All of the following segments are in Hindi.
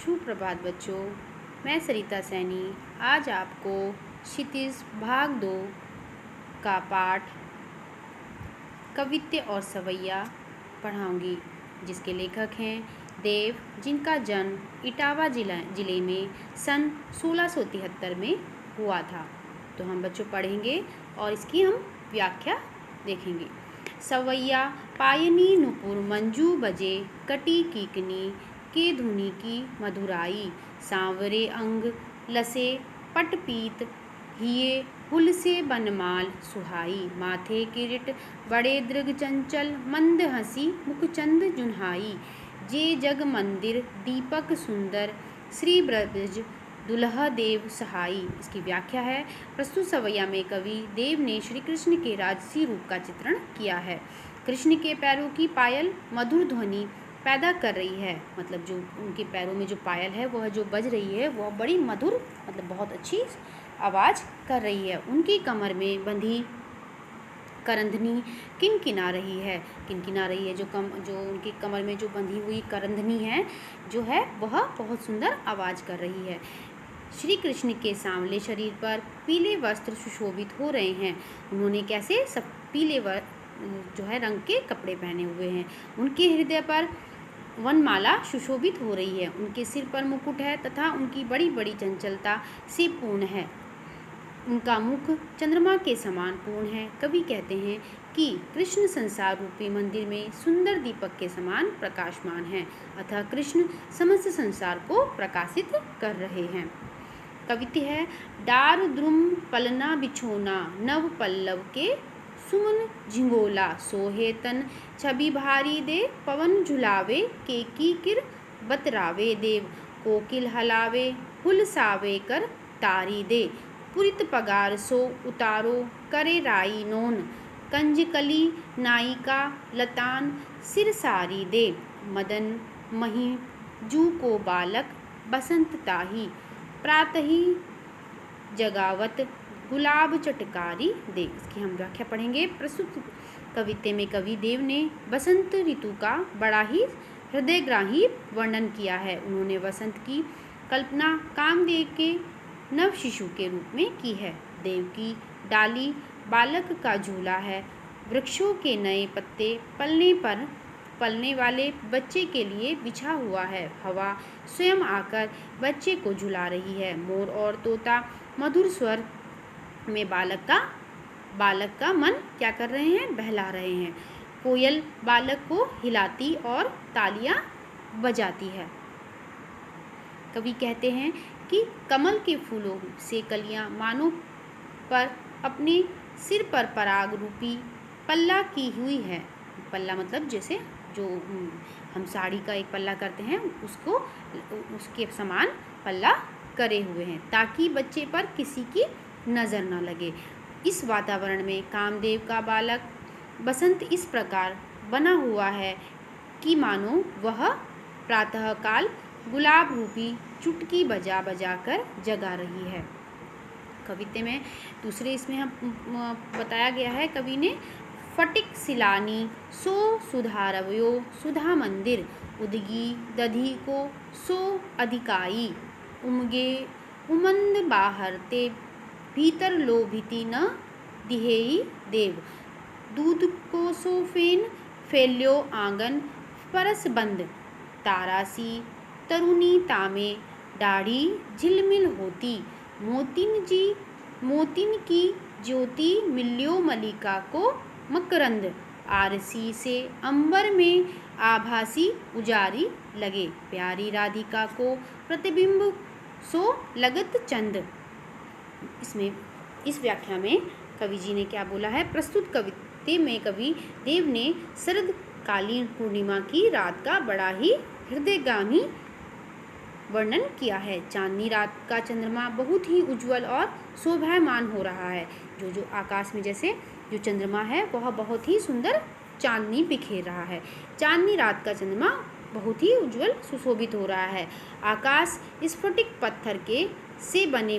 सुप्रभात बच्चों, मैं सरिता सैनी आज आपको क्षितिज भाग 2 का पाठ कवित्त और सवैया पढ़ाऊंगी, जिसके लेखक हैं देव, जिनका जन्म इटावा जिले में सन 1673 में हुआ था। तो हम बच्चों पढ़ेंगे और इसकी हम व्याख्या देखेंगे। सवैया पायनी नुपुर मंजू बजे कटी कीकनी के धुनी की मधुराई, सांवरे अंग लसे पटपीत हिये हुल से बनमाल सुहाई, माथे किरीट बड़े दृग चंचल मंद हंसी मुखचंद जुन्हाई, जे जग मंदिर दीपक सुंदर श्री ब्रज दुल्हा देव सहाई। इसकी व्याख्या है। प्रस्तुत सवैया में कवि देव ने श्री कृष्ण के राजसी रूप का चित्रण किया है। कृष्ण के पैरों की पायल मधुर ध्वनि पैदा कर रही है, मतलब जो उनके पैरों में जो पायल है वह जो बज रही है वह बड़ी मधुर, मतलब बहुत अच्छी आवाज़ कर रही है। उनकी कमर में बंधी करंधनी किनकिना रही है। जो उनकी कमर में जो बंधी हुई करंधनी है जो है वह बहुत सुंदर आवाज़ कर रही है। श्री कृष्ण के सांवले शरीर पर पीले वस्त्र सुशोभित हो रहे हैं। उन्होंने कैसे सब पीले जो है रंग के कपड़े पहने हुए हैं। उनके हृदय पर वनमाला सुशोभित हो रही है। उनके सिर पर मुकुट है तथा उनकी बड़ी बड़ी चंचलता से पूर्ण है। उनका मुख चंद्रमा के समान पूर्ण है। कवि कहते हैं कि कृष्ण संसार रूपी मंदिर में सुंदर दीपक के समान प्रकाशमान है, अतः कृष्ण समस्त संसार को प्रकाशित कर रहे हैं। कवित्त है। डार द्रुम पलना बिछोना नव पल्लव के सुमन झिंगोला, सोहे तन छवि भारी दे पवन झुलावे, के की किर बतरावे देव, कोकिल हलावे हुल सावे कर तारी दे, पुरित पगार सो उतारो करे राई नोन, कंजकली नायिका लतान सिर सारी दे, मदन मही जू को बालक बसंत ताही, प्रातही जगावत गुलाब चटकारी दे। इसकी हम व्याख्या पढ़ेंगे। प्रस्तुत कवित्ते में कवि देव ने बसंत ऋतु का बड़ा ही हृदयग्राही वर्णन किया है। उन्होंने वसंत की कल्पना कामदेव के नव शिशु के रूप में की है। देव की डाली बालक का झूला है। वृक्षों के नए पत्ते पलने वाले बच्चे के लिए बिछा हुआ है। हवा स्वयं आकर बच्चे को झुला रही है। मोर और तोता मधुर स्वर में बालक का मन क्या कर रहे हैं, बहला रहे हैं। कोयल बालक को हिलाती और तालियां बजाती है। कवि कहते हैं कि कमल के फूलों से कलियां मानो पर अपने सिर पर पराग रूपी पल्ला की हुई है। पल्ला मतलब जैसे जो हम साड़ी का एक पल्ला करते हैं उसके समान पल्ला करे हुए हैं, ताकि बच्चे पर किसी की नज़र न लगे। इस वातावरण में कामदेव का बालक बसंत इस प्रकार बना हुआ है कि मानो वह प्रातःकाल गुलाब रूपी चुटकी बजा बजा कर जगा रही है। कवित्ते में दूसरे इसमें हम बताया गया है कवि ने, फटिक सिलानी सो सुधारवयो सुधा मंदिर, उदगी दधी को सो अधिकाई, उमगे उमंद बाहर ते भीतर लोभिति न दिहेई देव, दूध को सो फेन फैल्यो आंगन परस बंद, तारासी तरुणी तामे दाढ़ी झिलमिल होती, मोतिन की ज्योति मिल्यो मलिका को मकरंद, आरसी से अंबर में आभासी उजारी लगे, प्यारी राधिका को प्रतिबिंब सो लगत चंद। इस व्याख्या में कवि जी ने क्या बोला है। प्रस्तुत कवित्ते में कवि देव ने शरदकालीन पूर्णिमा की रात का बड़ा ही हृदयगामी वर्णन किया है। चांदनी रात का चंद्रमा बहुत ही उज्जवल और शोभायमान हो रहा है। जो आकाश में जैसे जो चंद्रमा है वह बहुत ही सुंदर चांदनी बिखेर रहा है। चांदनी रात का चंद्रमा बहुत ही उज्जवल सुशोभित हो रहा है। आकाश स्फटिक पत्थर के से बने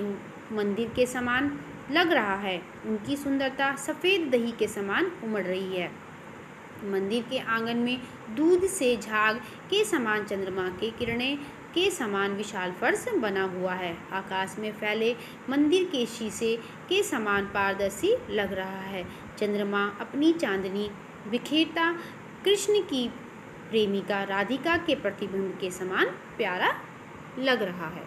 मंदिर के समान लग रहा है। उनकी सुंदरता सफ़ेद दही के समान उमड़ रही है। मंदिर के आंगन में दूध से झाग के समान चंद्रमा के किरणें के समान विशाल फर्श बना हुआ है। आकाश में फैले मंदिर के शीशे के समान पारदर्शी लग रहा है। चंद्रमा अपनी चांदनी बिखेरता कृष्ण की प्रेमिका राधिका के प्रतिबिंब के समान प्यारा लग रहा है।